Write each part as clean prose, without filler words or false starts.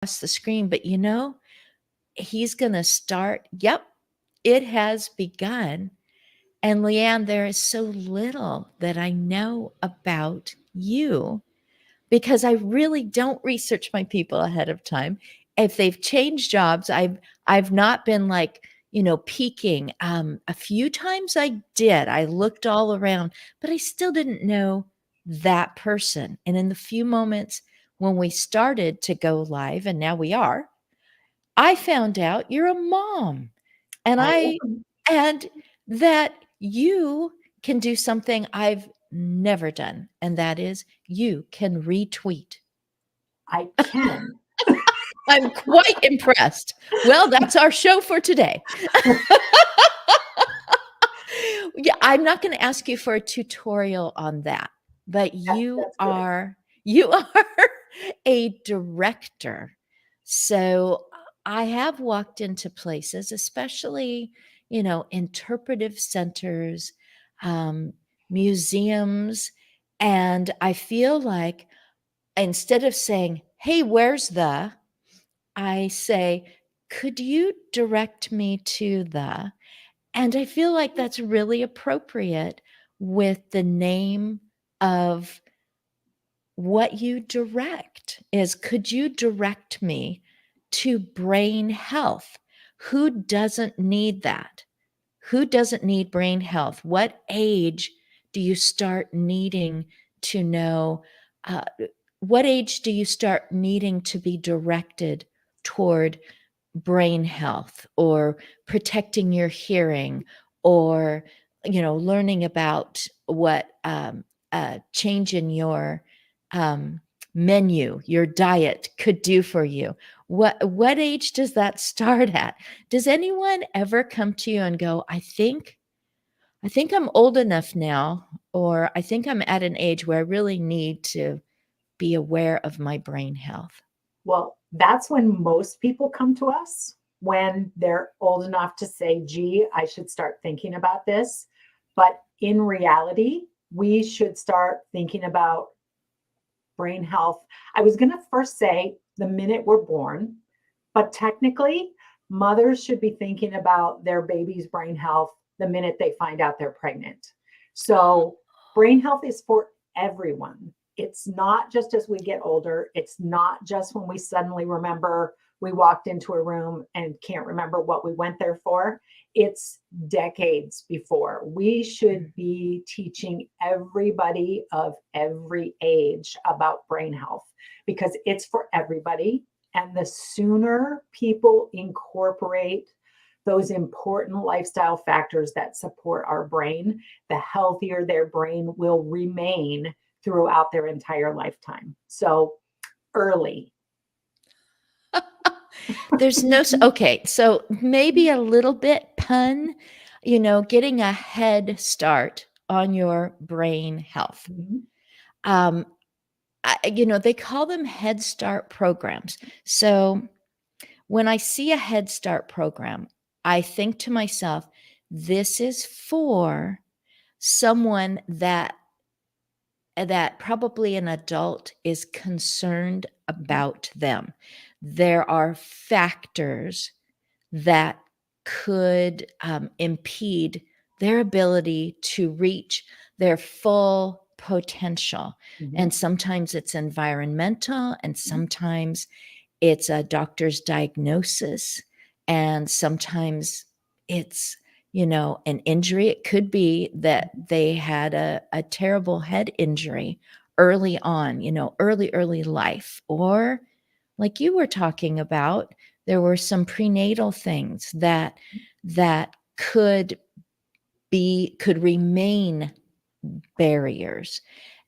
the screen, but he's going to start. Yep, it has begun. And Leanne, there is so little that I know about you because I really don't research my people ahead of time. If they've changed jobs, I've not been like, peeking. A few times I did. I looked all around, but I still didn't know that person. And in the few moments when we started to go live, and now we are, I found out you're a mom. And I I am. and that you can do something I've never done, and that is you can retweet. I can. I'm quite impressed. Well, that's our show for today. Yeah, I'm not going to ask you for a tutorial on that, but you That's good. are you are a director. So I have walked into places, especially, interpretive centers, um, museums, and I feel like instead of saying, "Hey, where's the?" I say, "Could you direct me to the?" And I feel like that's really appropriate with the name of what you direct is, could you direct me to brain health? Who doesn't need that? Who doesn't need brain health? What age do you start needing to know? Uh, what age do you start needing to be directed toward brain health or protecting your hearing or learning about what change in your um, menu, your diet could do for you? What age does that start at? Does anyone ever come to you and go, I think I'm old enough now, or I think I'm at an age where I really need to be aware of my brain health? Well, that's when most people come to us when they're old enough to say, gee, I should start thinking about this. But in reality, we should start thinking about brain health. I was going to first say the minute we're born, but technically, mothers should be thinking about their baby's brain health the minute they find out they're pregnant. So, brain health is for everyone. It's not just as we get older, it's not just when we suddenly remember we walked into a room and can't remember what we went there for. It's decades before. We should be teaching everybody of every age about brain health because it's for everybody. And the sooner people incorporate those important lifestyle factors that support our brain, the healthier their brain will remain throughout their entire lifetime. So early. There's no okay, so maybe a little bit pun, getting a head start on your brain health. Mhm. Um, they call them Head Start programs. So when I see a Head Start program, I think to myself, this is for someone that probably an adult is concerned about them. There are factors that could impede their ability to reach their full potential. Mhm. And sometimes it's environmental, and sometimes it's a doctor's diagnosis, and sometimes it's an injury. It could be that they had a terrible head injury early on, early life, or like you were talking about, there were some prenatal things that could remain barriers.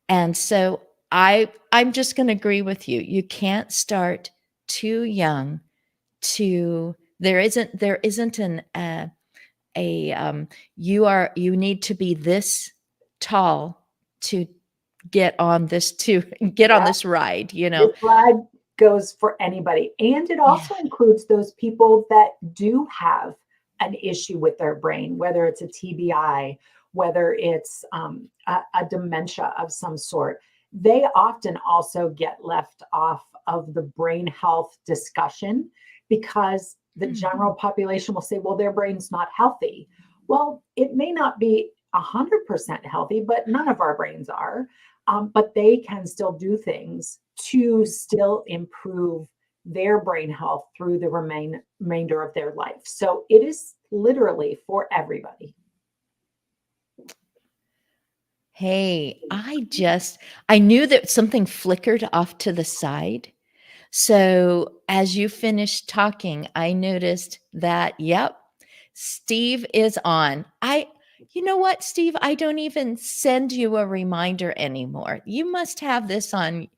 And so I'm just going to agree with you. You can't start too young to there isn't an a you need to be this tall to get on Yeah. this ride. This ride goes for anybody. And it Yeah. also includes those people that do have an issue with their brain, whether it's a TBI, whether it's a dementia of some sort. they often also get left off of the brain health discussion because the Hmm. general population will say, well, their brain's not healthy. Well, it may not be 100% healthy, but none of our brains are. But they can still do things to still improve their brain health through the remainder of their life. So it is literally for everybody. Hey, I knew that something flickered off to the side. So as you finished talking, I noticed that, yep, Steve is on. You know what, Steve? I don't even send you a reminder anymore. You must have this on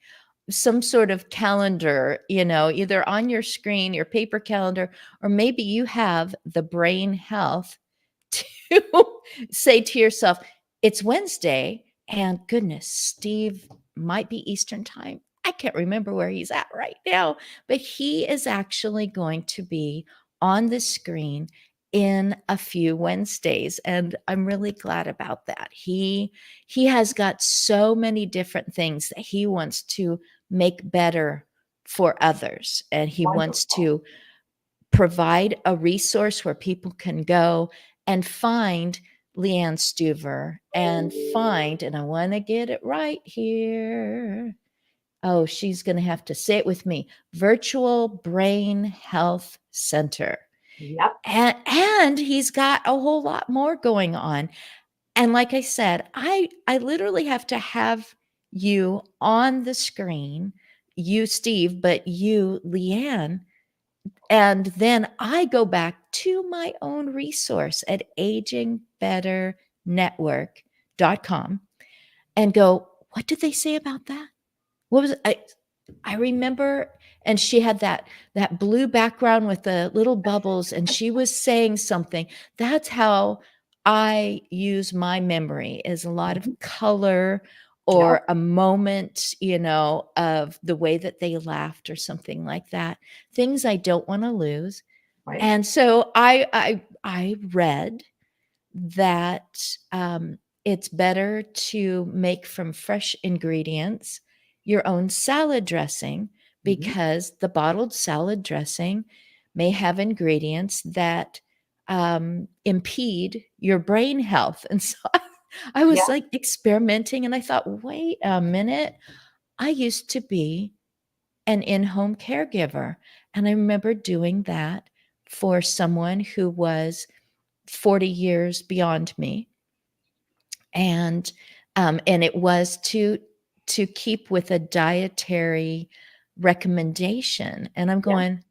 some sort of calendar, either on your screen, your paper calendar, or maybe you have the brain health to say to yourself, it's Wednesday, and goodness, Steve might be Eastern time. I can't remember where he's at right now, but he is actually going to be on the screen in a few Wednesdays, and I'm really glad about that. He has got so many different things that he wants to make better for others, and he wants Wonderful. to provide a resource where people can go and find Leanne Stuver and find, and I want to get it right here. Oh, she's going to have to say it with me, Virtual Brain Health Center. Yep. And he's got a whole lot more going on. And like I said, I literally have to have you on the screen, you Steve, but you Leanne, and then I go back to my own resource at agingbeternetwork.com and go, what did they say about that? What was it? I remember, and she had that blue background with the little bubbles, and she was saying something. That's how I use my memory, is a lot of Mhm. color or Yep. a moment, of the way that they laughed or something like that. Things I don't want to lose. Right. And so I read that it's better to make from fresh ingredients your own salad dressing, Mhm. because the bottled salad dressing may have ingredients that impede your brain health. And so I Yeah. was like experimenting, and I thought, wait a minute, I used to be an in home caregiver. And I remember doing that for someone who was 40 years beyond me, and it was to keep with a dietary recommendation, and I'm Yeah. going,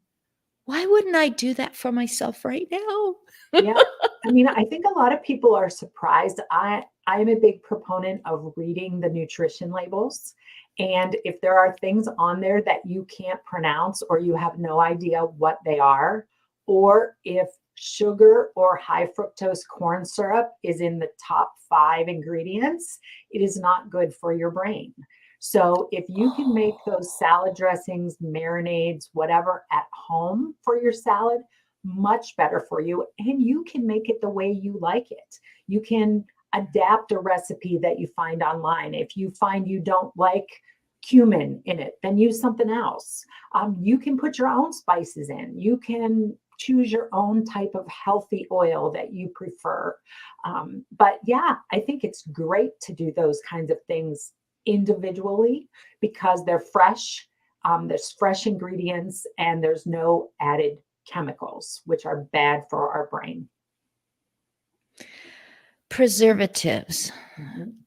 why wouldn't I do that for myself right now? Yeah. I mean, I think a lot of people are surprised. I'm a big proponent of reading the nutrition labels. And if there are things on there that you can't pronounce or you have no idea what they are, or if sugar or high fructose corn syrup is in the top 5 ingredients, it is not good for your brain. So if you can make those salad dressings, marinades, whatever at home for your salad, much better for you. And you can make it the way you like it. You can adapt a recipe that you find online. If you find you don't like cumin in it, then use something else. You can put your own spices in. You can choose your own type of healthy oil that you prefer. But yeah, I think it's great to do those kinds of things individually because they're fresh. There's fresh ingredients and there's no added chemicals, which are bad for our brain. Preservatives. Mhm.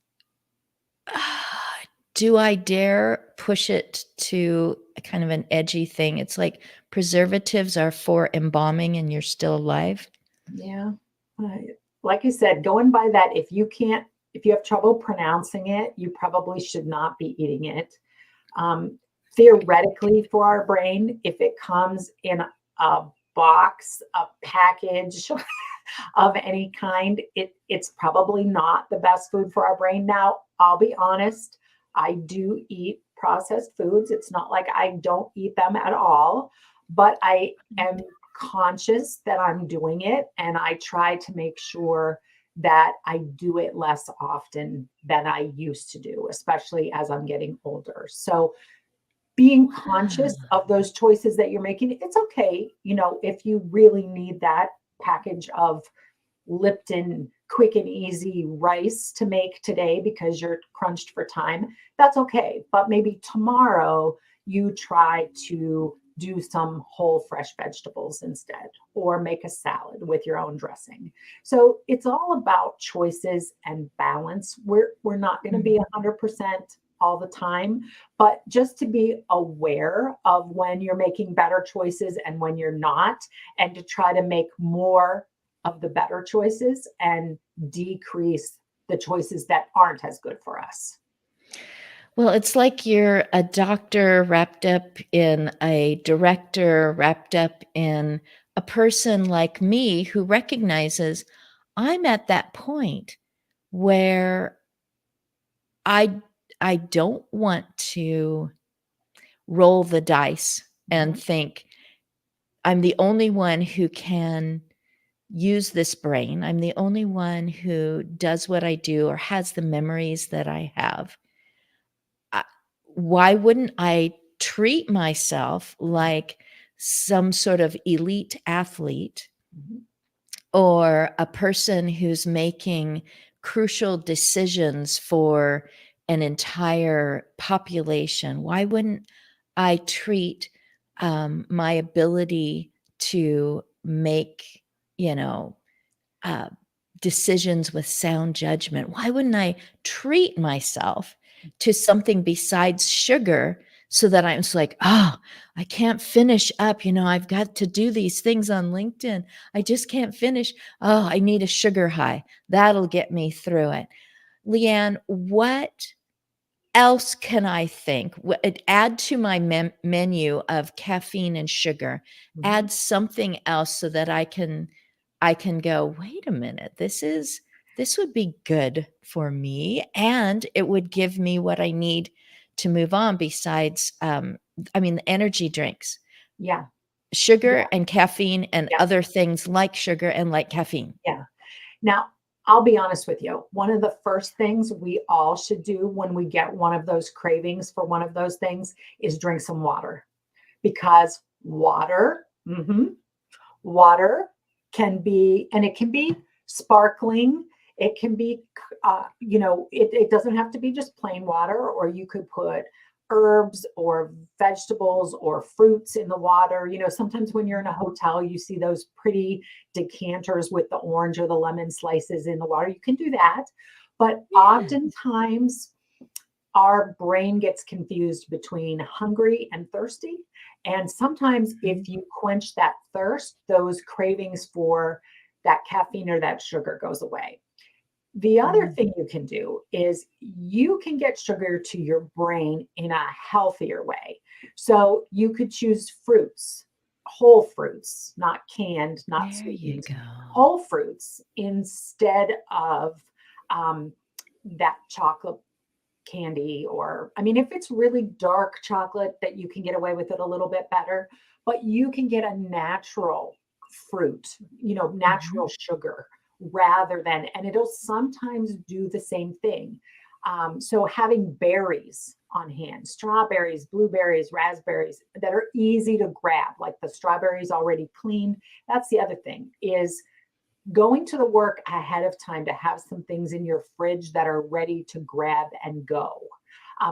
Do I dare push it to a kind of an edgy thing? It's like preservatives are for embalming and you're still alive. Yeah. Like I said, going by that, if you have trouble pronouncing it, you probably should not be eating it. Um, Theoretically, for our brain, if it comes in a box, a package of any kind, it's probably not the best food for our brain. Now, I'll be honest, I do eat processed foods. It's not like I don't eat them at all, but I am conscious that I'm doing it and I try to make sure that I do it less often than I used to do, especially as I'm getting older. So being conscious Wow. of those choices that you're making, it's okay, if you really need that package of Lipton quick and easy rice to make today because you're crunched for time, that's okay. But maybe tomorrow you try to do some whole fresh vegetables instead, or make a salad with your own dressing. So it's all about choices and balance. We're not going to be Mhm. 100% all the time, but just to be aware of when you're making better choices and when you're not, and to try to make more of the better choices and decrease the choices that aren't as good for us. Well, it's like you're a doctor wrapped up in a director, wrapped up in a person like me who recognizes I'm at that point where I I don't want to roll the dice and Mhm. think I'm the only one who can use this brain. I'm the only one who does what I do or has the memories that I have. I Why wouldn't I treat myself like some sort of elite athlete Mhm. or a person who's making crucial decisions for an entire population? Why wouldn't I treat my ability to make, you know, uh, decisions with sound judgment? Why wouldn't I treat myself to something besides sugar so that I'm just like, oh, I can't finish up. I've got to do these things on LinkedIn. I just can't finish. Oh, I need a sugar high. That'll get me through it. Leanne, what else can I think? Add to my menu of caffeine and sugar. Mhm. Add something else so that I can go, wait a minute, this would be good for me, and it would give me what I need to move on besides the energy drinks, Yeah. sugar Yeah. and caffeine and Yeah. other things like sugar and like caffeine. Yeah. Now, I'll be honest with you. One of the first things we all should do when we get one of those cravings for one of those things is drink some water, because water can be, and it can be sparkling. It can be, it doesn't have to be just plain water, or you could put herbs or vegetables or fruits in the water. Sometimes when you're in a hotel, you see those pretty decanters with the orange or the lemon slices in the water. You can do that. But Yeah. oftentimes, our brain gets confused between hungry and thirsty. And sometimes, Mhm. if you quench that thirst, those cravings for that caffeine or that sugar goes away. The other Mm. thing you can do is you can get sugar to your brain in a healthier way. So you could choose fruits, whole fruits, not canned, not There you sweetened, go. whole fruits instead of that chocolate candy. Or I mean, if it's really dark chocolate, that you can get away with it a little bit better, but you can get a natural fruit, Mhm. natural sugar, rather than, and it'll sometimes do the same thing. So having berries on hand, strawberries, blueberries, raspberries, that are easy to grab, like the strawberries already cleaned. That's the other thing, is going to the work ahead of time to have some things in your fridge that are ready to grab and go.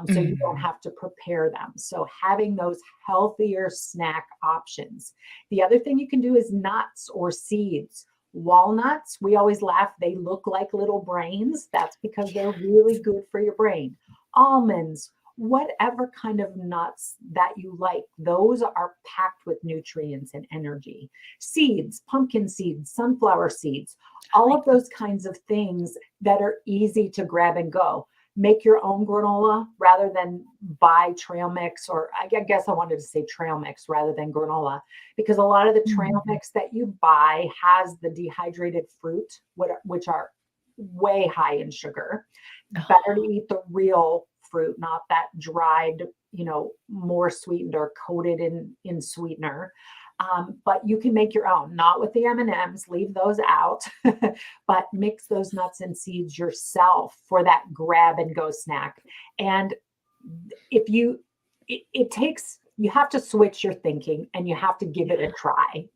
So you don't Mm. have to prepare them. So having those healthier snack options. The other thing you can do is nuts or seeds. Walnuts, we always laugh, they look like little brains. That's because they're really good for your brain. Almonds, whatever kind of nuts that you like, those are packed with nutrients and energy. Seeds, pumpkin seeds, sunflower seeds, I all of like those those. kinds of things that are easy to grab and go. Make your own granola rather than buy trail mix, or I guess I wanted to say trail mix rather than granola, because a lot of the trail Mhm. mix that you buy has the dehydrated fruit, which are way high in sugar. Better to Oh, eat the real fruit, not that dried, more sweetened or coated in sweetener. But you can make your own, not with the M&Ms, leave those out, but mix those nuts and seeds yourself for that grab and go snack. And if you, it takes, you have to switch your thinking and you have to give it a try.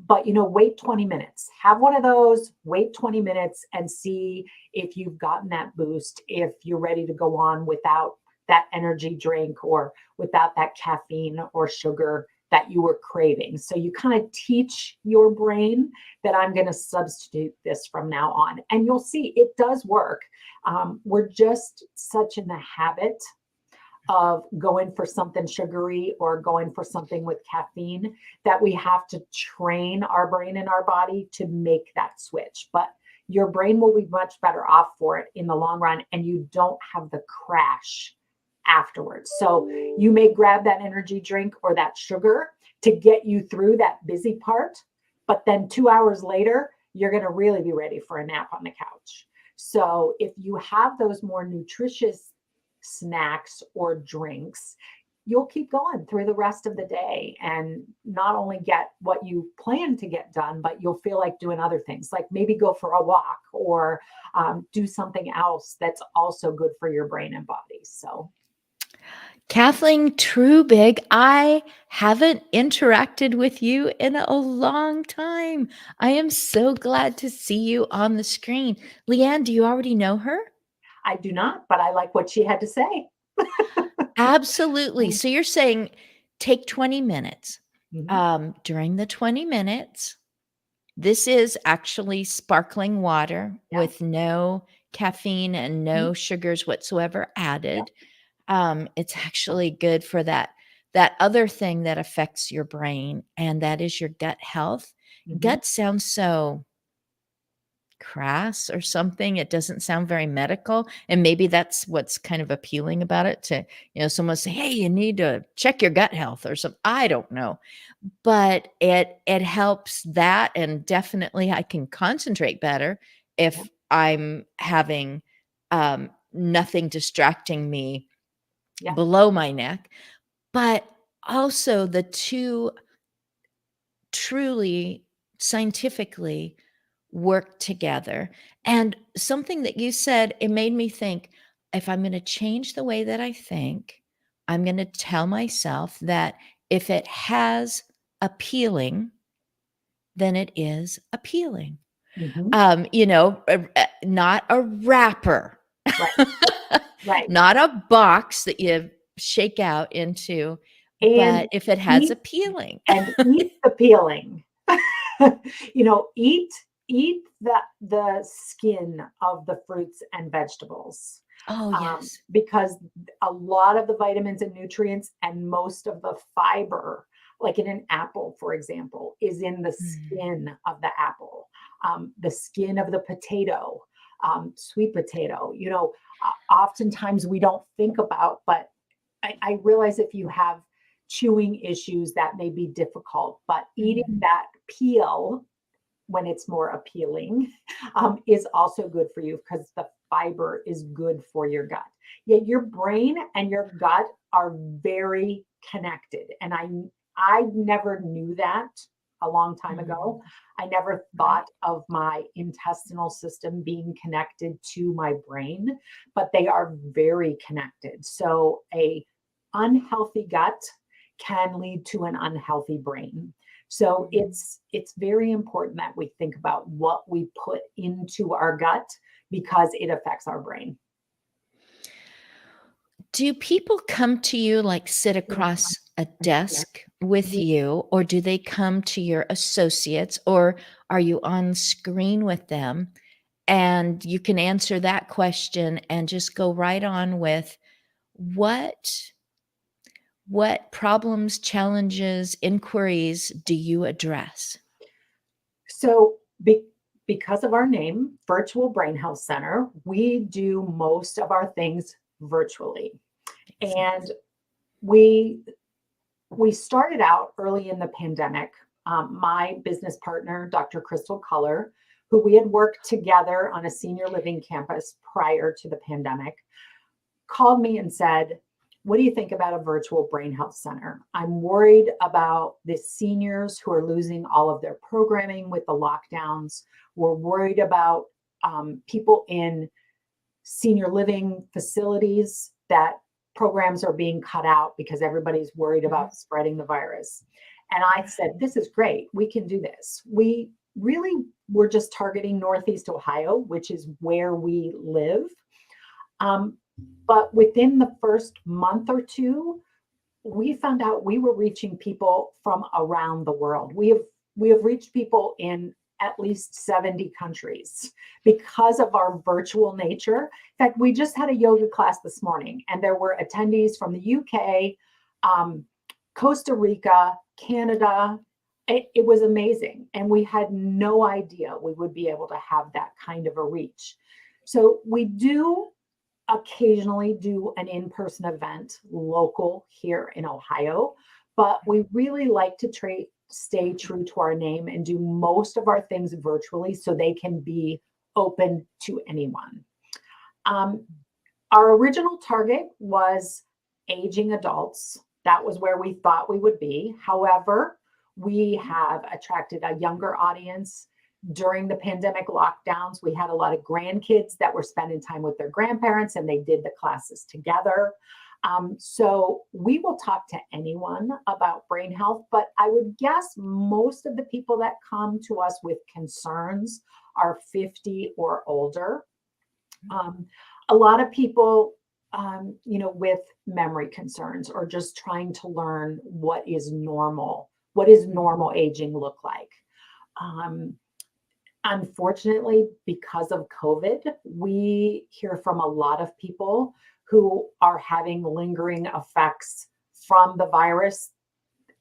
But wait 20 minutes, have one of those, wait 20 minutes and see if you've gotten that boost, if you're ready to go on without that energy drink or without that caffeine or sugar that you were craving. So you kind of teach your brain that I'm going to substitute this from now on. And you'll see it does work. We're just such in the habit of going for something sugary or going for something with caffeine that we have to train our brain and our body to make that switch. But your brain will be much better off for it in the long run, and you don't have the crash afterwards. So you may grab that energy drink or that sugar to get you through that busy part, but then 2 hours later, you're going to really be ready for a nap on the couch. So if you have those more nutritious snacks or drinks, you'll keep going through the rest of the day and not only get what you plan to get done, but you'll feel like doing other things, like maybe go for a walk or do something else that's also good for your brain and body. So Kathleen Trubig, I haven't interacted with you in a long time. I am so glad to see you on the screen. Leanne, do you already know her? I do not, but I like what she had to say. Absolutely. So you're saying take 20 minutes. Mhm. During the 20 minutes, this is actually sparkling water Yeah. with no caffeine and Mhm. no sugars whatsoever Yeah. added. It's actually good for that other thing that affects your brain, and that is your gut health. Mhm. Gut sounds so crass or something. It doesn't sound very medical, and maybe that's what's kind of appealing about it to, someone say, "Hey, you need to check your gut health," or something. I don't know. But it helps that, and definitely I can concentrate better Yeah. if I'm having, nothing distracting me Yeah. below my neck. But also the 2 truly scientifically work together. And something that you said, it made me think, if I'm gonna change the way that I think, I'm gonna tell myself that if it has appealing, then it is appealing. Mhm. Not a wrapper, Right. Right. not a box that you shake out into, And but if it has eat appealing. eat the peeling. Eat the skin of the fruits and vegetables, Oh, yes. because a lot of the vitamins and nutrients and most of the fiber, like in an apple, for example, is in the Mm. skin of the apple, the skin of the potato, sweet potato. Oftentimes we don't think about, but I realize if you have chewing issues, that may be difficult, but eating Mhm. that peel when it's more appealing is also good for you because the fiber is good for your gut. Yet your brain and your gut are very connected. And I never knew that a long time Mm. ago. I never Right. thought of my intestinal system being connected to my brain, but they are very connected. So a unhealthy gut can lead to an unhealthy brain. So Mhm. it's very important that we think about what we put into our gut because it affects our brain. Do people come to you, like, sit across a Yeah. desk with you, or do they come to your associates, or are you on screen with them? And you can answer that question and just go right on with what problems, challenges, inquiries do you address? So because of our name, Virtual Brain Health Center, we do most of our things virtually. Makes And sense. we we started out early in the pandemic. My business partner, Dr. Crystal Culler, who we had worked together on a senior living campus prior to the pandemic, called me and said, what do you think about a virtual brain health center? I'm worried about the seniors who are losing all of their programming with the lockdowns. We're worried about people in senior living facilities that programs are being cut out because everybody's worried about spreading the virus. And I said, this is great. We can do this. We really were just targeting Northeast Ohio, which is where we live. But within the first month or two, we found out we were reaching people from around the world. We have reached people in at least 70 countries because of our virtual nature. In fact, we just had a yoga class this morning, and there were attendees from the UK, Costa Rica, Canada. It was amazing. And we had no idea we would be able to have that kind of a reach. So we do occasionally do an in-person event local here in Ohio, but we really like to stay true to our name and do most of our things virtually so they can be open to anyone. Our original target was aging adults. That was where we thought we would be. However, we have attracted a younger audience. During the pandemic lockdowns, we had a lot of grandkids that were spending time with their grandparents, and they did the classes together. So we will talk to anyone about brain health, but I would guess most of the people that come to us with concerns are 50 or older. A lot of people, with memory concerns or just trying to learn what is normal. What does normal aging look like? Unfortunately, because of COVID, we hear from a lot of people who are having lingering effects from the virus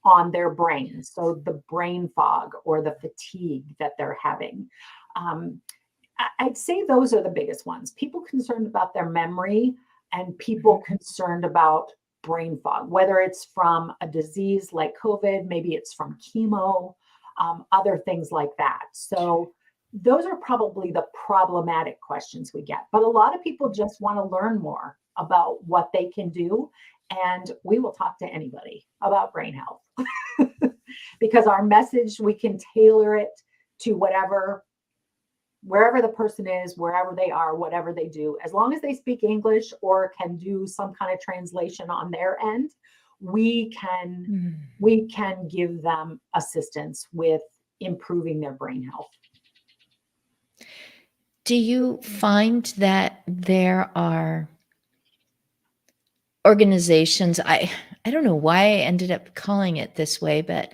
on their brain. So the brain fog or the fatigue that they're having. I'd say those are the biggest ones. People concerned about their memory and people concerned about brain fog, whether it's from a disease like COVID, maybe it's from chemo, other things like that. So those are probably the problematic questions we get. But a lot of people just want to learn more about what they can do. And we will talk to anybody about brain health because our message, we can tailor it to wherever the person is, wherever they are, whatever they do, as long as they speak English or can do some kind of translation on their end, we can give them assistance with improving their brain health. Do you find that there are organizations, I don't know why I ended up calling it this way, but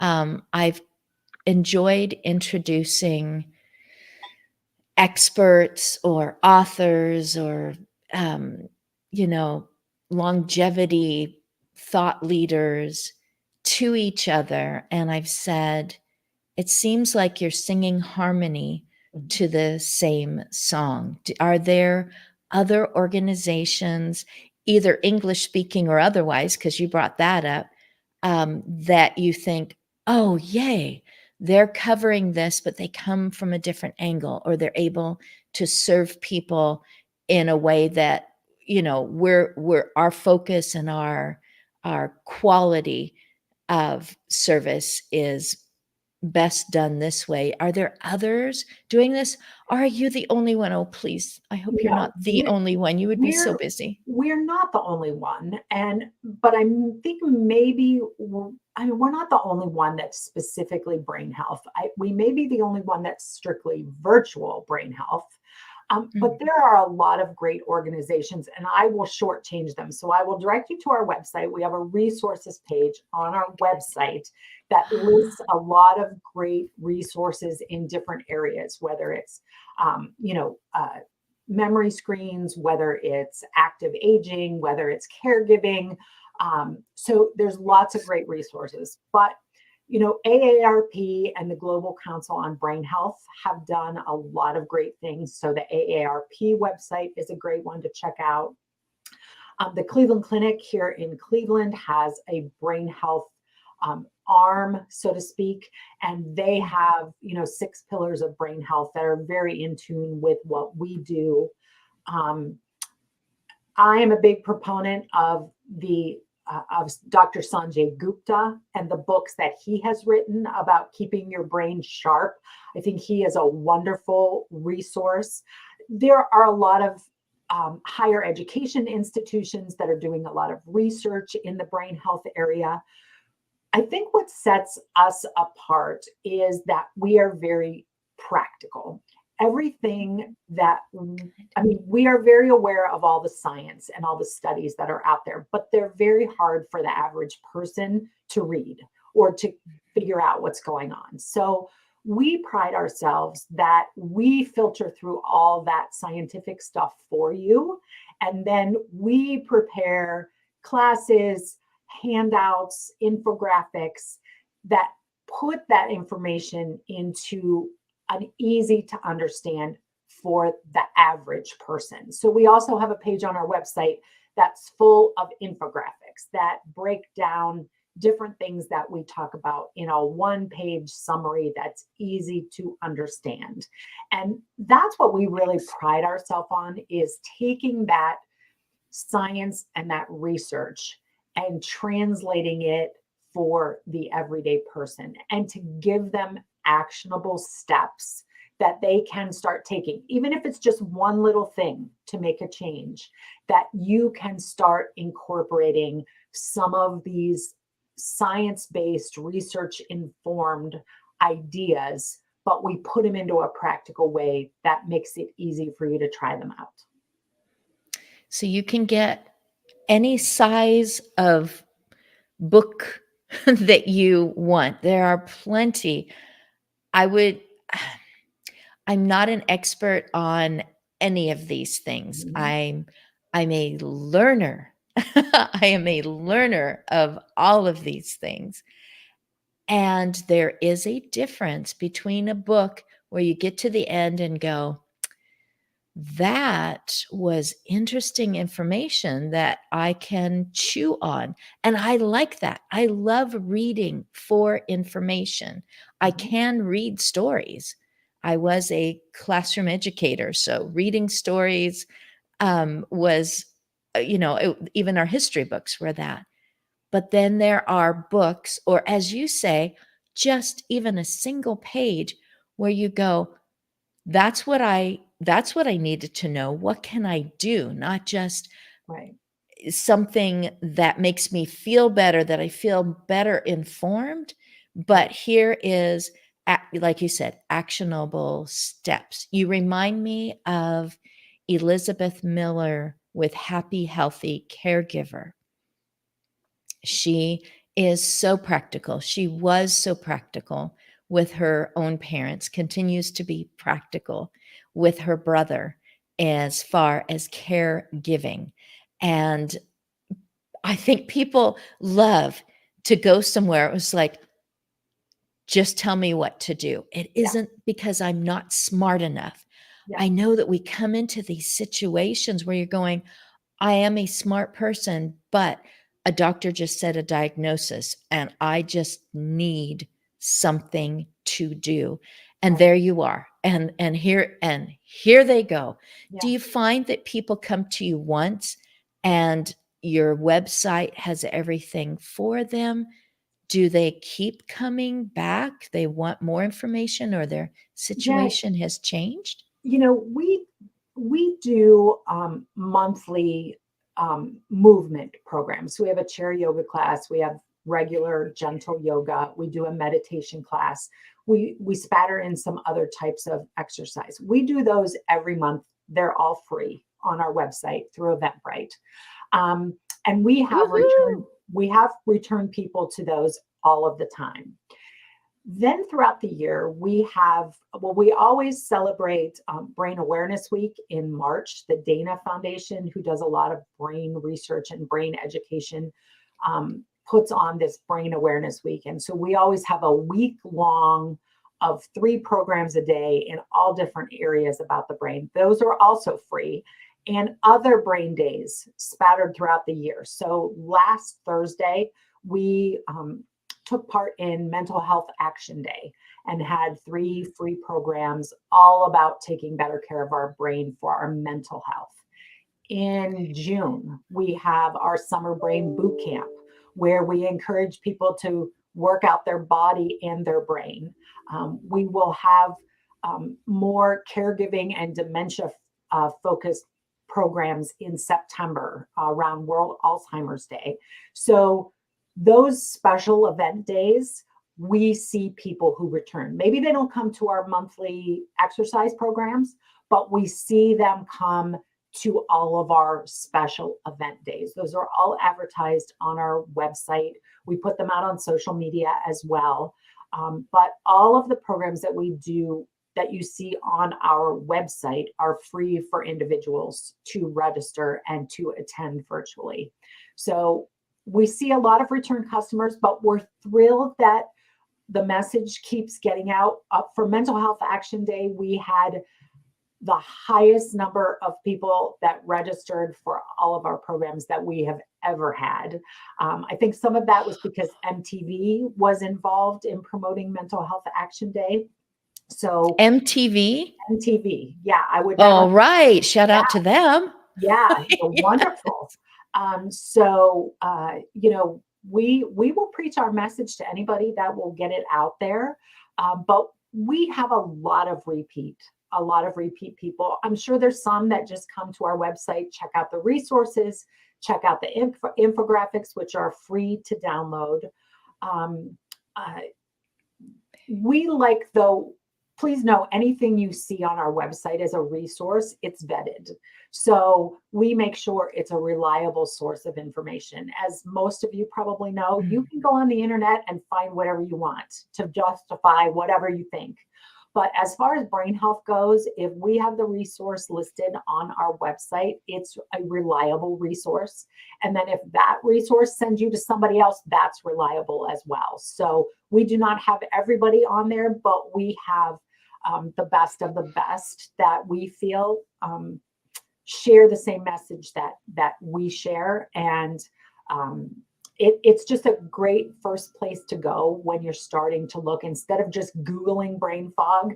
I've enjoyed introducing experts or authors or longevity thought leaders to each other, and I've said, it seems like you're singing harmony to the same song. Are there other organizations, either English speaking or otherwise, because you brought that up, that you think, oh, yay, they're covering this, but they come from a different angle, or they're able to serve people in a way that, we're our focus and our quality of service is best done this way. Are there others doing this? Are you the only one? Oh, please. I hope you're not the only one. You would be so busy. We're not the only one. But I think maybe, we're not the only one that's specifically brain health. We may be the only one that's strictly virtual brain health. But there are a lot of great organizations, and I will shortchange them. So I will direct you to our website. We have a resources page on our website that lists a lot of great resources in different areas, whether it's, memory screens, whether it's active aging, whether it's caregiving. So there's lots of great resources. But AARP and the Global Council on Brain Health have done a lot of great things. So the AARP website is a great one to check out. The Cleveland Clinic here in Cleveland has a brain health arm, so to speak, and they have 6 pillars of brain health that are very in tune with what we do. I am a big proponent of the of Dr. Sanjay Gupta and the books that he has written about keeping your brain sharp. I think he is a wonderful resource. There are a lot of higher education institutions that are doing a lot of research in the brain health area. I think what sets us apart is that we are very practical. Everything that, I mean, we are very aware of all the science and all the studies that are out there, but they're very hard for the average person to read or to figure out what's going on. So we pride ourselves that we filter through all that scientific stuff for you. And then we prepare classes, handouts, infographics that put that information into an easy to understand for the average person. So we also have a page on our website that's full of infographics that break down different things that we talk about in a one-page summary that's easy to understand. And that's what we really pride ourselves on, is taking that science and that research and translating it for the everyday person, and to give them actionable steps that they can start taking, even if it's just one little thing to make a change, that you can start incorporating some of these science-based, research-informed ideas, but we put them into a practical way that makes it easy for you to try them out. So you can get any size of book that you want. There are plenty. I would I'm not an expert on any of these things. Mhm. I'm a learner. I am a learner of all of these things. And there is a difference between a book where you get to the end and go, that was interesting information that I can chew on. And I like that. I love reading for information. I Mhm. can read stories. I was a classroom educator, so reading stories was, even our history books were that. But then there are books, or as you say, just even a single page where you go, that's what I needed to know. What can I do? Not just Right. something that makes me feel better, that I feel better informed, but here is, like you said, actionable steps. You remind me of Elizabeth Miller with Happy Healthy Caregiver. She is so practical. She was so practical with her own parents, continues to be practical with her brother as far as caregiving. And I think people love to go somewhere. It was like, just tell me what to do. It Yeah. isn't because I'm not smart enough. Yeah. I know that we come into these situations where you're going, I am a smart person, but a doctor just said a diagnosis and I just need something to do. And Right. there you are. And here they go. Do Yeah. you find that people come to you once and your website has everything for them? Do they keep coming back? They want more information or their Yeah. situation has changed? We do monthly movement programs. So we have a chair yoga class. We have regular gentle yoga. We do a meditation class. We spatter in some other types of exercise. We do those every month. They're all free on our website through Eventbrite. Um, and Woohoo! we have returned people to those all of the time. Then throughout the year, we always celebrate Brain Awareness Week in March. The Dana Foundation, who does a lot of brain research and brain education, puts on this Brain Awareness Week. And so we always have a week long of 3 programs a day in all different areas about the brain. Those are also free. And other brain days spattered throughout the year. So last Thursday, we took part in Mental Health Action Day and had 3 free programs all about taking better care of our brain for our mental health. In June, we have our summer brain boot camp where we encourage people to work out their body and their brain. We will have more caregiving and dementia focused programs in September around World Alzheimer's Day. So, those special event days, we see people who return. Maybe they don't come to our monthly exercise programs, but we see them come to all of our special event days. Those are all advertised on our website. We put them out on social media as well. But all of the programs that we do that you see on our website are free for individuals to register and to attend virtually. So we see a lot of return customers, but we're thrilled that the message keeps getting out. For Mental Health Action Day, we had the highest number of people that registered for all of our programs that we have ever had. I think some of that was because MTV was involved in promoting Mental Health Action Day. So MTV? MTV, yeah, I would never. All right. Shout out to them. Yeah, wonderful. So we will preach our message to anybody that will get it out there. But we have a lot of repeat people. I'm sure there's some that just come to our website, check out the resources, check out the infographics, which are free to download. We like, though, please know anything you see on our website as a resource, it's vetted. So we make sure it's a reliable source of information. As most of you probably know, you can go on the internet and find whatever you want to justify whatever you think. But as far as brain health goes, if we have the resource listed on our website, it's a reliable resource. And then if that resource sends you to somebody else, that's reliable as well. So we do not have everybody on there, but we have the best of the best that we feel share the same message that we share. And it's just a great first place to go when you're starting to look. Instead of just Googling brain fog,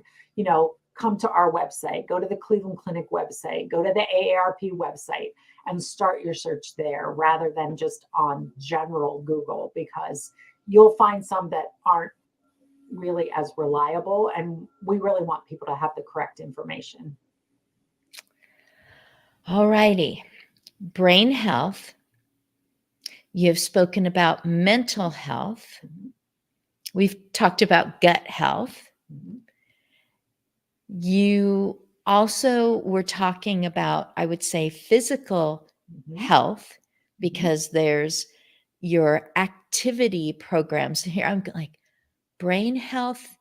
come to our website, go to the Cleveland Clinic website, go to the AARP website, and start your search there rather than just on general Google, because you'll find some that aren't really as reliable, and we really want people to have the correct information. All righty. Brain health. You've spoken about mental health. We've talked about gut health. You also were talking about, I would say, physical health, because there's your activity programs. Here I'm like, brain health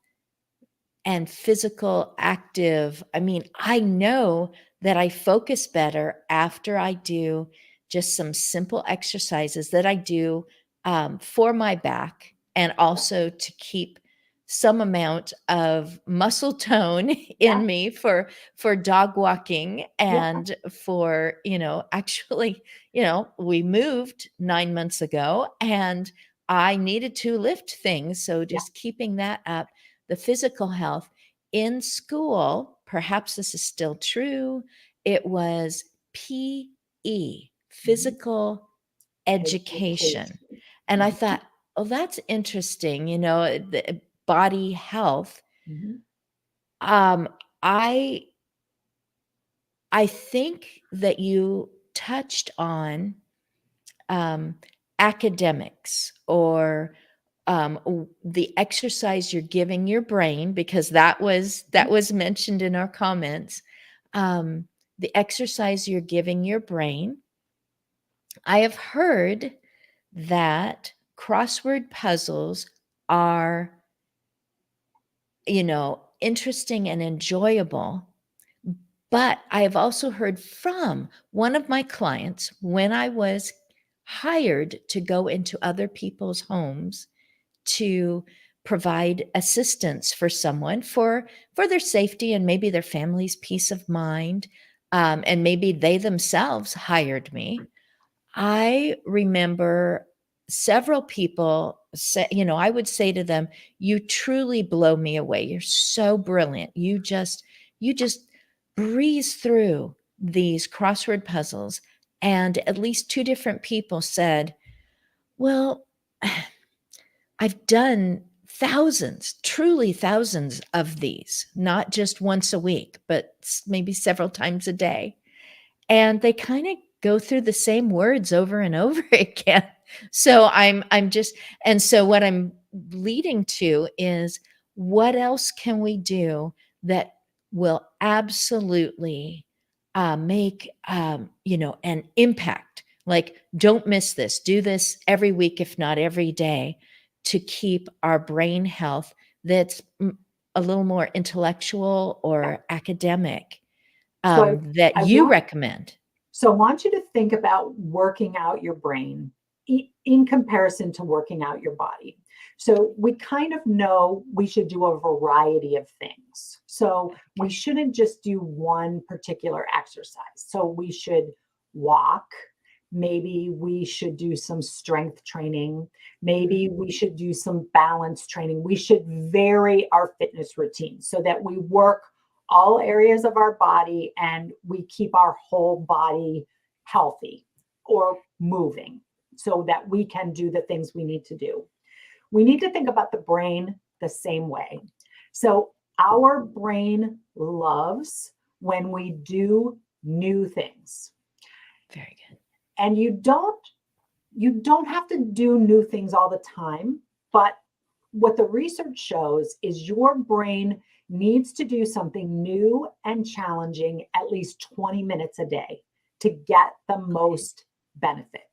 and physical active. I mean, I know that I focus better after I do just some simple exercises that I do for my back, and also to keep some amount of muscle tone in me for dog walking, and for, actually, we moved 9 months ago and I needed to lift things. So just keeping that up. The physical health in school, perhaps this is still true, it was PE, physical education. And I thought, oh, that's interesting, the body health. I think that you touched on academics, or the exercise you're giving your brain, because that was mentioned in our comments. The exercise you're giving your brain. I have heard that crossword puzzles are, interesting and enjoyable. But I have also heard from one of my clients, when I was hired to go into other people's homes to provide assistance for someone for their safety and maybe their family's peace of mind, and maybe they themselves hired me. I remember several people say, I would say to them, "You truly blow me away. You're so brilliant. You just breeze through these crossword puzzles, and at least two different people said, well, I've done thousands, truly thousands of these, not just once a week, but maybe several times a day. And they kind of go through the same words over and over again. So I'm just, and so what I'm leading to is, what else can we do that will absolutely make an impact? Like, don't miss this. Do this every week, if not every day, to keep our brain health that's a little more intellectual Yeah. or academic, So that I you want recommend. So I want you to think about working out your brain in comparison to working out your body. So we kind of know we should do a variety of things. So we shouldn't just do one particular exercise. So we should walk. Maybe we should do some strength training. Maybe we should do some balance training. We should vary our fitness routine so that we work all areas of our body and we keep our whole body healthy or moving so that we can do the things we need to do. We need to think about the brain the same way. So our brain loves when we do new things. Very good. And you don't have to do new things all the time, but what the research shows is your brain needs to do something new and challenging at least 20 minutes a day to get the most benefit.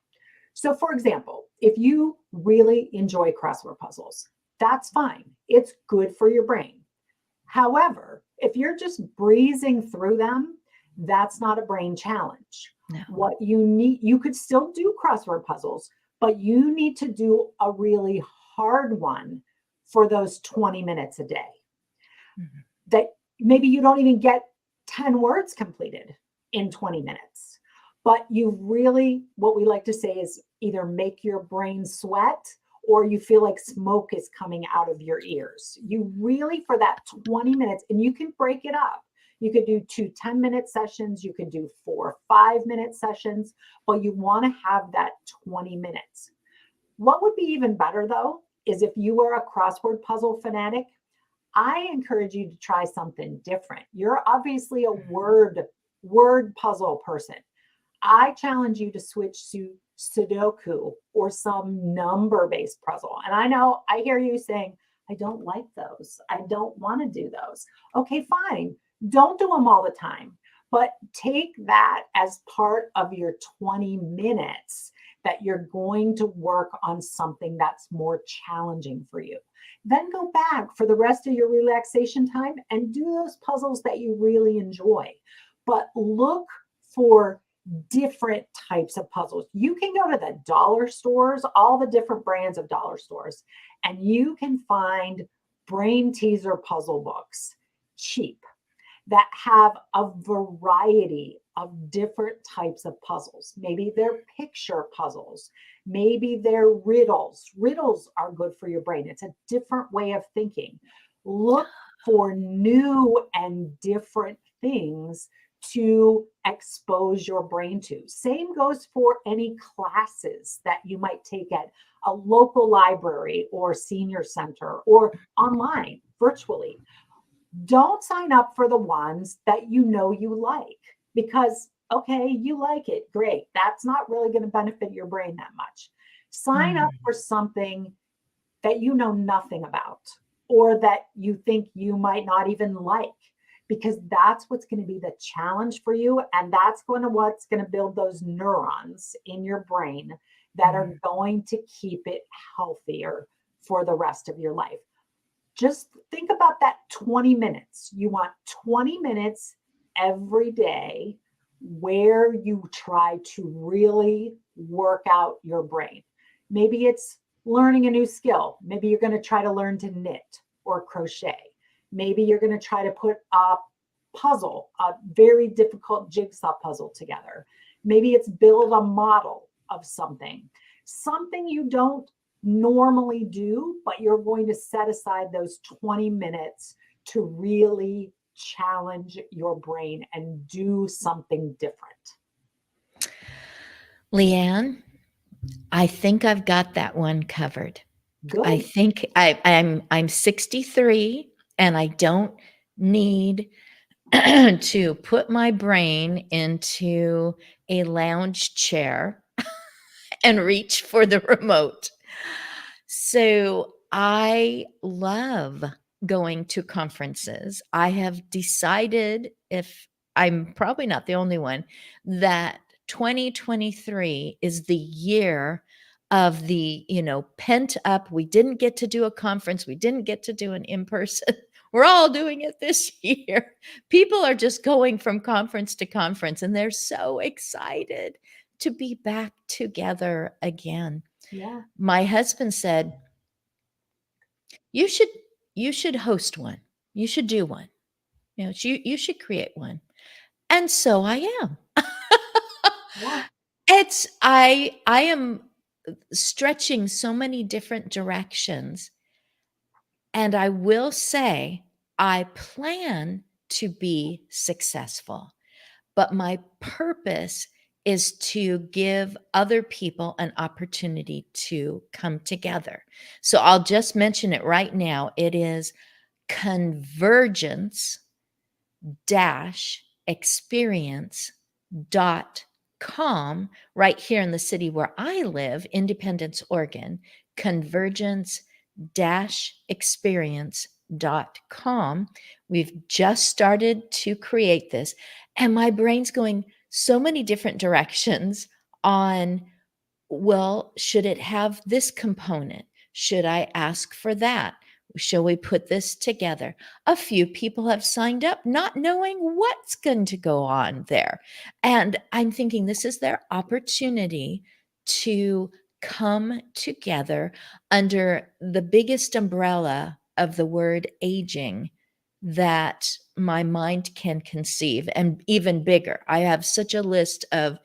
So, for example, if you really enjoy crossword puzzles, that's fine. It's good for your brain. However, if you're just breezing through them, that's not a brain challenge. No. What you need, you could still do crossword puzzles, but you need to do a really hard one for those 20 minutes a day. Mhm. That maybe you don't even get 10 words completed in 20 minutes, but you really, what we like to say is either make your brain sweat or you feel like smoke is coming out of your ears. You really, for that 20 minutes, and you can break it up. You could do 2 10-minute sessions, you could do 4 5-minute sessions, but you want to have that 20 minutes. What would be even better though is if you were a crossword puzzle fanatic, I encourage you to try something different. You're obviously a word puzzle person. I challenge you to switch to Sudoku or some number-based puzzle. And I know I hear you saying, I don't like those. I don't want to do those. Okay, fine. Don't do them all the time, but take that as part of your 20 minutes that you're going to work on something that's more challenging for you. Then go back for the rest of your relaxation time and do those puzzles that you really enjoy. But look for different types of puzzles. You can go to the dollar stores, all the different brands of dollar stores, and you can find brain teaser puzzle books cheap that have a variety of different types of puzzles. Maybe they're picture puzzles. Maybe they're riddles. Riddles are good for your brain. It's a different way of thinking. Look for new and different things to expose your brain to. Same goes for any classes that you might take at a local library or senior center or online, virtually. Don't sign up for the ones that you know you like because, okay, you like it. Great. That's not really going to benefit your brain that much. Sign up Mm. for something that you know nothing about or that you think you might not even like because that's what's going to be the challenge for you and that's going to what's going to build those neurons in your brain that are Mm. going to keep it healthier for the rest of your life. Just think about that 20 minutes. You want 20 minutes every day where you try to really work out your brain. Maybe it's learning a new skill. Maybe you're going to try to learn to knit or crochet. Maybe you're going to try to put a puzzle, a very difficult jigsaw puzzle together. Maybe it's build a model of something you don't normally do, but you're going to set aside those 20 minutes to really challenge your brain and do something different? Leanne, I think I've got that one covered. I Good. think I'm 63 and I don't need to put my brain into a lounge chair and reach for the remote. So I love going to conferences. I have decided, if I'm probably not the only one, that 2023 is the year of the, pent up. We didn't get to do a conference, we didn't get to do an in person. We're all doing it this year. People are just going from conference to conference and they're so excited to be back together again. Yeah. My husband said, "You should you should host one. You should do one. You should create one." And so I am. Yeah. I am stretching so many different directions, and I will say I plan to be successful. But my purpose is to give other people an opportunity to come together. So I'll just mention it right now. It is convergence dash experience dot com, right here in the city where I live, Independence, Oregon. Convergence dash experience dot com. We've just started to create this, and my brain's going so many different directions on, well, should it have this component? Should I ask for that? Shall we put this together? A few people have signed up not knowing what's going to go on there. And I'm thinking this is their opportunity to come together under the biggest umbrella of the word aging that my mind can conceive, and even bigger. I have such a list of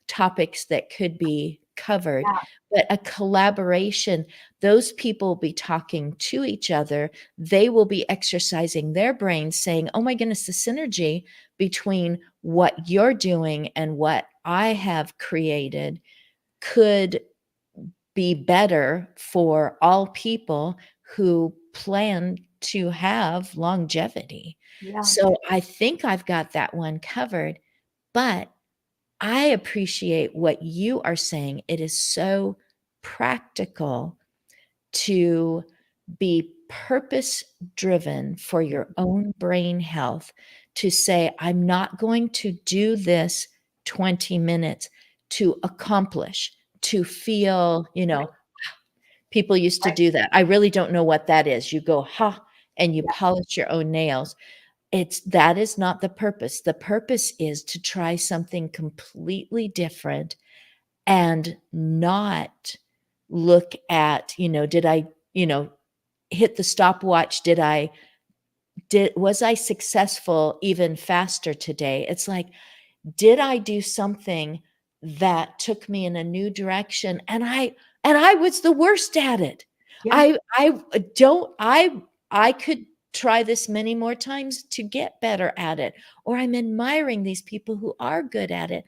topics that could be covered, Yeah. but a collaboration. Those people will be talking to each other. They will be exercising their brains, saying, oh my goodness, the synergy between what you're doing and what I have created could be better for all people who plan to have longevity. Yeah. So I think I've got that one covered, but I appreciate what you are saying. It is so practical to be purpose driven for your own brain health, to say, I'm not going to do this 20 minutes to accomplish, to feel, Right. people used to Right. do that. I really don't know what that is. You go, ha, and you Yeah. polish your own nails. That is not the purpose. The purpose is to try something completely different and not look at, did I, hit the stopwatch? Was I successful even faster today? It's like, did I do something that took me in a new direction? And I was the worst at it. Yeah. I don't I could try this many more times to get better at it, or I'm admiring these people who are good at it,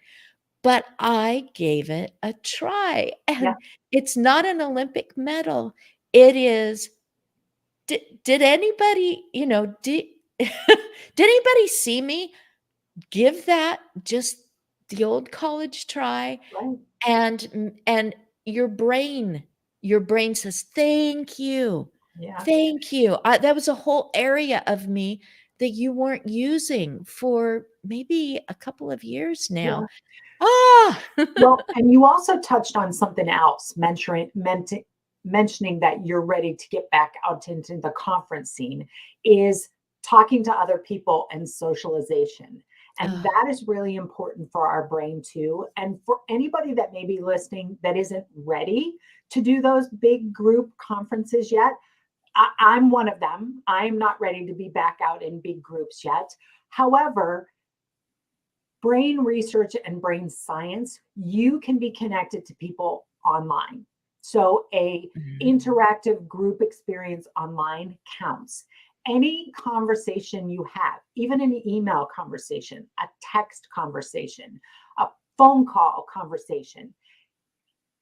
but I gave it a try. Yeah. And it's not an Olympic medal. It is, did anybody, did anybody see me give that just the old college try? Right. And your brain says, "Thank you. Yeah. Thank you." That was a whole area of me that you weren't using for maybe a couple of years now. Yeah. Ah! Well, and you also touched on something else, mentioning that you're ready to get back out into the conference scene, is talking to other people and socialization. And Oh, that is really important for our brain too. And for anybody that may be listening that isn't ready to do those big group conferences yet, I'm one of them. I'm not ready to be back out in big groups yet. However, brain research and brain science, you can be connected to people online. So a mm, interactive group experience online counts. any conversation you have, even an email conversation, a text conversation, a phone call conversation,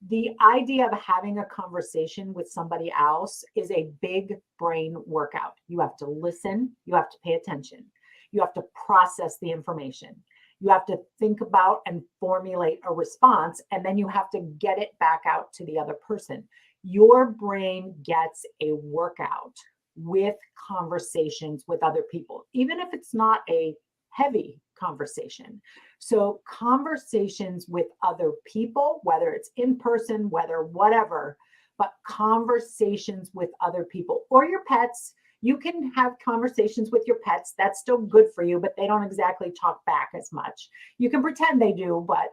the idea of having a conversation with somebody else is a big brain workout. You have to listen, you have to pay attention, you have to process the information, you have to think about and formulate a response, and then you have to get it back out to the other person. Your brain gets a workout with conversations with other people, even if it's not a heavy conversation. So, conversations with other people, whether it's in person, whether whatever, but conversations with other people or your pets. You can have conversations with your pets. That's still good for you, but they don't exactly talk back as much. You can pretend they do, but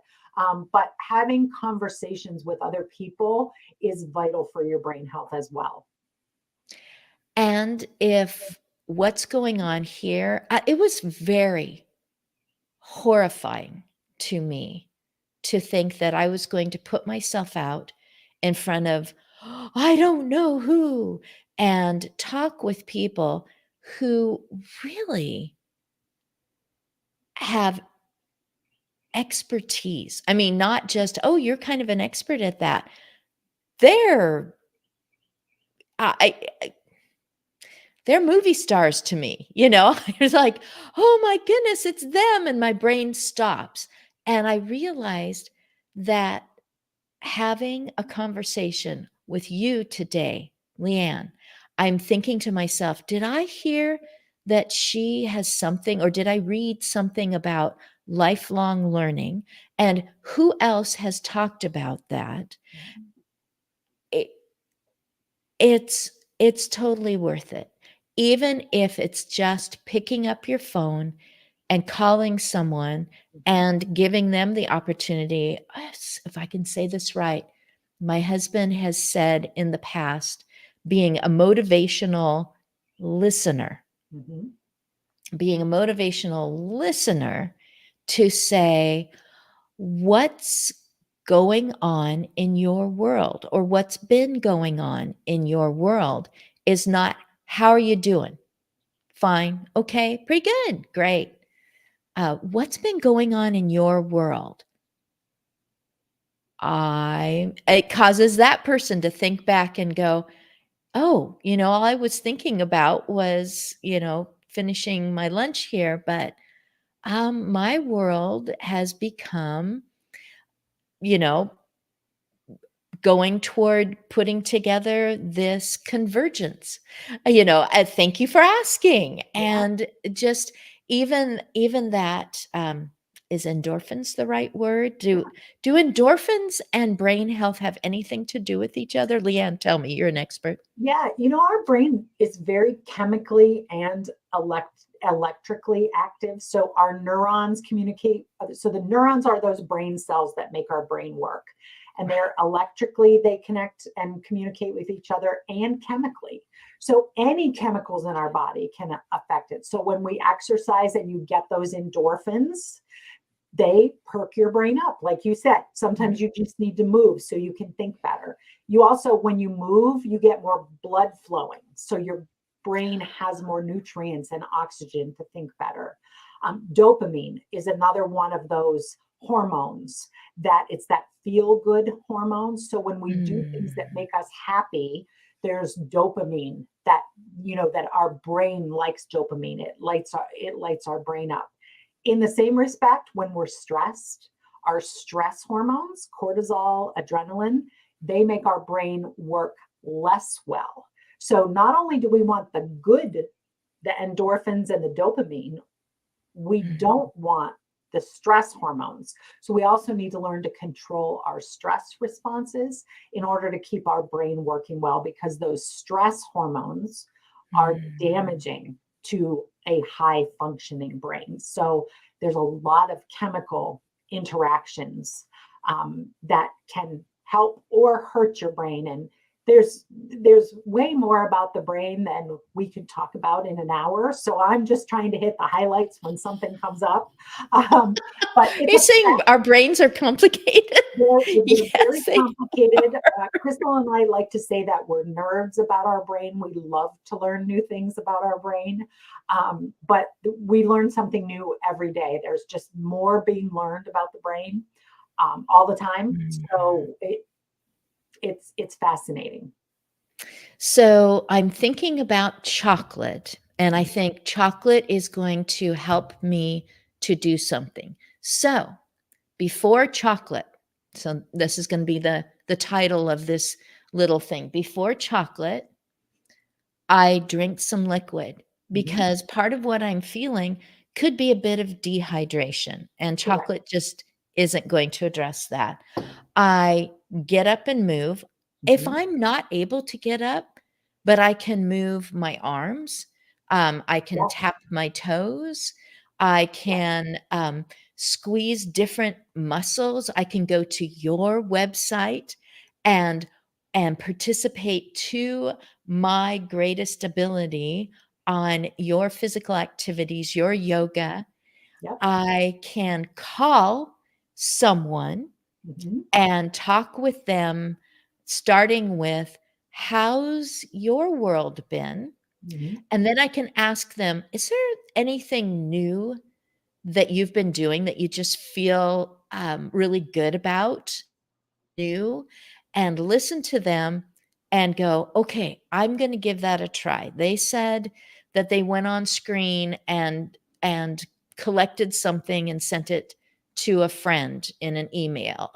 having conversations with other people is vital for your brain health as well. And if what's going on here, it was very horrifying to me to think that I was going to put myself out in front of I don't know who and talk with people who really have expertise. I mean, not just, oh, you're kind of an expert at that. They're I they're movie stars to me, you know? I was like, "Oh my goodness, it's them," and my brain stops, and I realized that having a conversation with you today, Leanne, I'm thinking to myself, did I hear that she has something, or did I read something about lifelong learning? And who else has talked about that? It, it's totally worth it. Even if it's just picking up your phone and calling someone and giving them the opportunity, if I can say this right, my husband has said in the past, being a motivational listener, Mhm. being a motivational listener to say, what's going on in your world or what's been going on in your world is not, how are you doing? Fine. Okay. Pretty good. Great. What's been going on in your world? It causes that person to think back and go, oh, all I was thinking about was, finishing my lunch here, but my world has become, you know, going toward putting together this convergence. Thank you for asking. Yeah. And just even that, is endorphins the right word? Do endorphins and brain health have anything to do with each other? Leanne, tell me, you're an expert. Yeah, our brain is very chemically and electrically active. So our neurons communicate. So the neurons are those brain cells that make our brain work. And they're electrically, they connect and communicate with each other and chemically. So any chemicals in our body can affect it. So when we exercise and you get those endorphins, they perk your brain up. Like you said, sometimes you just need to move so you can think better. You also, when you move, you get more blood flowing. So your brain has more nutrients and oxygen to think better. Dopamine is another one of those hormones that it's that feel good hormone. So when we do things that Mm. make us happy, there's dopamine that our brain likes dopamine. It lights our brain up. In the same respect, when we're stressed, our stress hormones, cortisol, adrenaline, they make our brain work less well. So not only do we want the endorphins and the dopamine, we Mm. don't want the stress hormones. So we also need to learn to control our stress responses in order to keep our brain working well, because those stress hormones are Mm. damaging to a high functioning brain. So there's a lot of chemical interactions that can help or hurt your brain. And there's way more about the brain than we could talk about in an hour. So I'm just trying to hit the highlights when something comes up. Um, but Are it's you a saying our brains are complicated? they're very Yes, they complicated. Crystal and I like to say that we're nerds about our brain. We love to learn new things about our brain, but we learn something new every day. There's just more being learned about the brain all the time. are. So it's fascinating. So I'm thinking about chocolate, and I think chocolate is going to help me to do something. So before chocolate, so this is going to be the title of this little thing. Before chocolate, I drink some liquid Mhm. because part of what I'm feeling could be a bit of dehydration, and Correct. chocolate just isn't going to address that. I get up and move. If Mhm. I'm not able to get up, but I can move my arms, I can Yep. tap my toes, I Yep. can squeeze different muscles. I can go to your website and participate to my greatest ability on your physical activities, your yoga. Yep. I can call someone Mhm. and talk with them, starting with, "How's your world been?" Mhm. And then I can ask them, "Is there anything new that you've been doing that you just feel really good about?" New, and listen to them and go, "Okay, I'm gonna give that a try." They said that they went on screen and collected something and sent it to a friend in an email,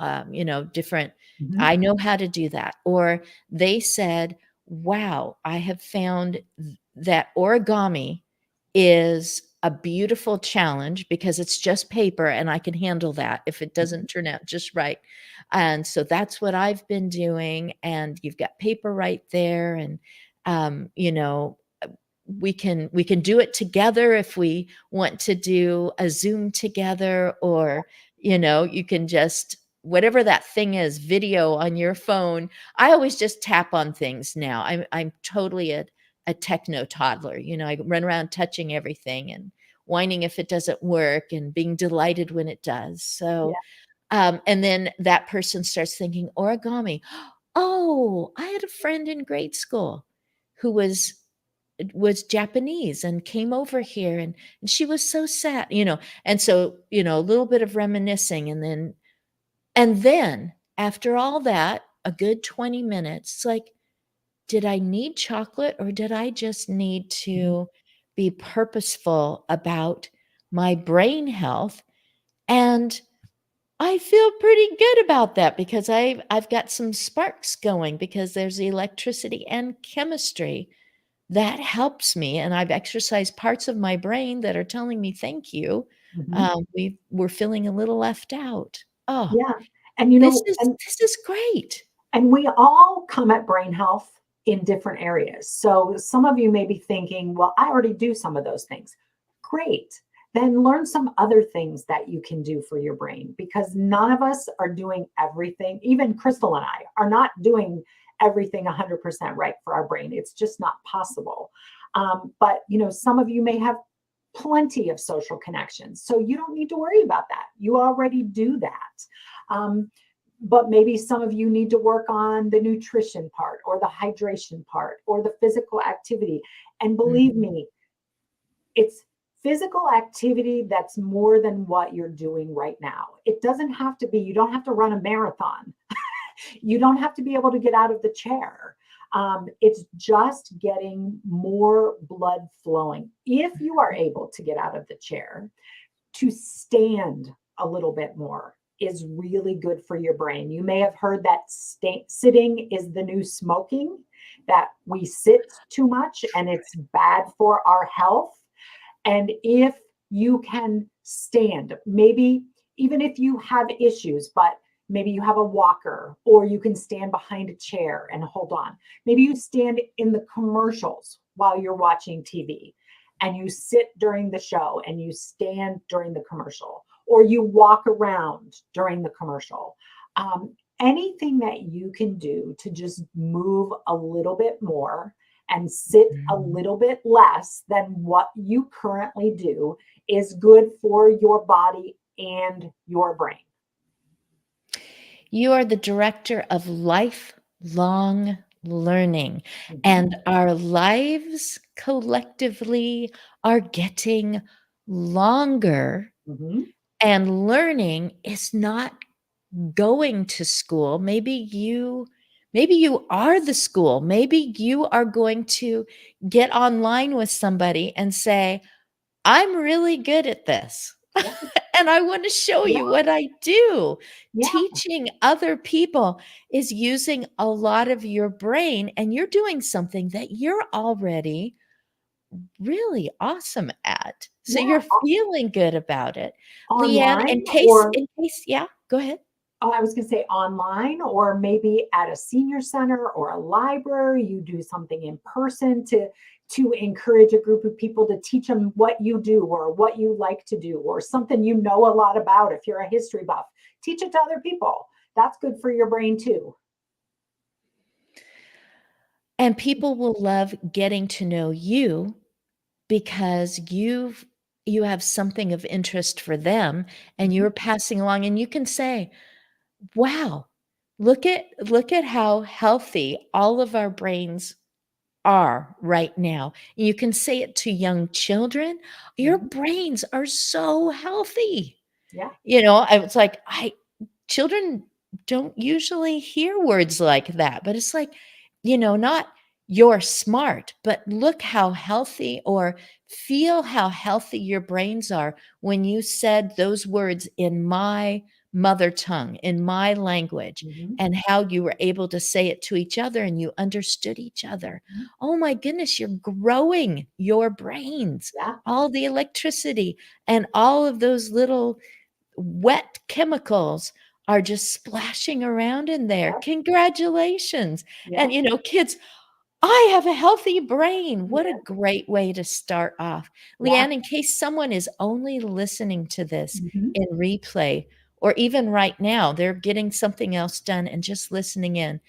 different. Mhm. I know how to do that. Or they said, "Wow, I have found that origami is a beautiful challenge because it's just paper and I can handle that if it Mhm. doesn't turn out just right." And so that's what I've been doing, and you've got paper right there, and, we can do it together if we want to do a Zoom together, or, you can just whatever that thing is, video on your phone. I always just tap on things now. I'm totally a techno toddler. I run around touching everything and whining if it doesn't work and being delighted when it does. Yeah. So and then that person starts thinking origami. Oh, I had a friend in grade school who was Japanese and came over here, and she was so sad. And so, a little bit of reminiscing, and then after all that, a good 20 minutes, it's like, did I need chocolate or did I just need Mhm. to be purposeful about my brain health? And I feel pretty good about that because I've got some sparks going because there's electricity and chemistry that helps me, and I've exercised parts of my brain that are telling me thank you. Mhm. We're feeling a little left out. Oh, Yeah. And this is this is great. we all come at brain health in different areas. So some of you may be thinking, well, I already do some of those things. Great. Then learn some other things that you can do for your brain because none of us are doing everything. Even Crystal and I are not doing everything 100% right for our brain. It's just not possible. But some of you may have plenty of social connections. So you don't need to worry about that. You already do that. Um, but maybe some of you need to work on the nutrition part or the hydration part or the physical activity. And believe Mhm. me, it's physical activity that's more than what you're doing right now. It doesn't have to be, you don't have to run a marathon. You don't have to be able to get out of the chair. It's just getting more blood flowing. If you are able to get out of the chair, to stand a little bit more is really good for your brain. You may have heard that sitting is the new smoking, that we sit too much and it's bad for our health. And if you can stand, maybe even if you have issues, but maybe you have a walker or you can stand behind a chair and hold on. Maybe you stand in the commercials while you're watching TV and you sit during the show and you stand during the commercial or you walk around during the commercial. anything that you can do to just move a little bit more and sit a Mhm. little bit less than what you currently do is good for your body and your brain. You are the director of lifelong learning, Mhm, and our lives collectively are getting longer, mhm, and learning is not going to school. Maybe you are the school. Maybe you are going to get online with somebody and say, "I'm really good at this, yeah, and I wanna show yeah, you what I do." yeah, Teaching other people is using a lot of your brain, and you're doing something that you're already really awesome at. So yeah. you're feeling good about it. Leanne, Online or yeah, go ahead. oh, I was gonna say online or maybe at a senior center or a library, you do something in person to encourage a group of people to teach them what you do or what you like to do or something you know a lot about if you're a history buff. Teach it to other people. That's good for your brain too. And people will love getting to know you because you have something of interest for them, and Mhm, you're passing along, and you can say, "Wow, look at how healthy all of our brains are right now." You can say it to young children, "Your mhm. brains are so healthy." Yeah, I was like, I children don't usually hear words like that, but it's like, not "you're smart," but look how healthy, or feel how healthy your brains are when you said those words in my mother tongue, in my language, mhm, and how you were able to say it to each other and you understood each other. mhm. Oh my goodness, you're growing your brains, Yeah, all the electricity and all of those little wet chemicals are just splashing around in there. yeah, Congratulations. yeah, And, kids, I have a healthy brain. What a yeah, great way to start off. yeah. Leanne, in case someone is only listening to this Mhm. in replay, or even right now, they're getting something else done and just listening in,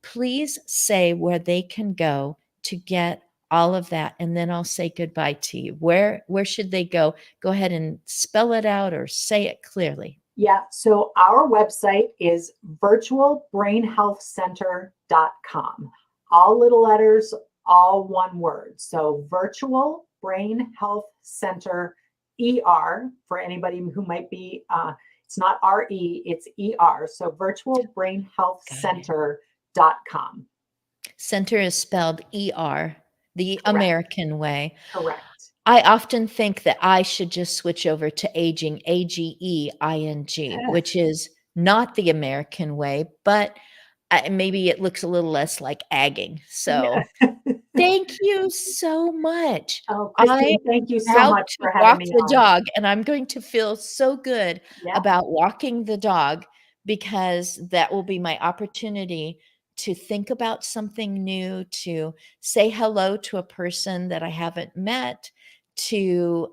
please say where they can go to get all of that. And then I'll say goodbye to you. Where should they go? Go ahead and spell it out or say it clearly. Yeah, so our website is virtualbrainhealthcenter.com. All little letters, all one word. So virtual brain health center for anybody who might be it's not RE, it's ER. So Got it. virtualbrainhealthcenter.com. Center is spelled ER, the Correct. American way. Correct. I often think that I should just switch over to aging, AGEING, which is not the American way, but maybe it looks a little less like agging. So, Yeah. thank you so much. Oh, I Christine, thank you so about much to for having walk me the on. dog, and I'm going to feel so good Yeah, about walking the dog because that will be my opportunity to think about something new, to say hello to a person that I haven't met, to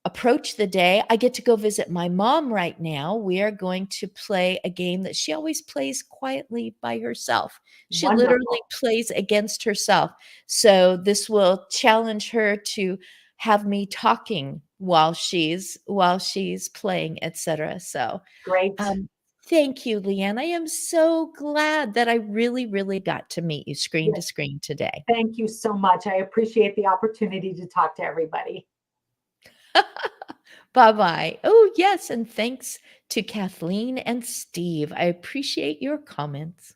approach the day. I get to go visit my mom right now. We are going to play a game that she always plays quietly by herself. She literally wonderful. plays against herself. So this will challenge her to have me talking while she's playing, etc. So, Great. um, thank you, Leanne. I am so glad that I really, really got to meet you screen Yeah, to screen today. thank you so much. I appreciate the opportunity to talk to everybody. Bye bye. Oh, yes, and thanks to Kathleen and Steve. I appreciate your comments.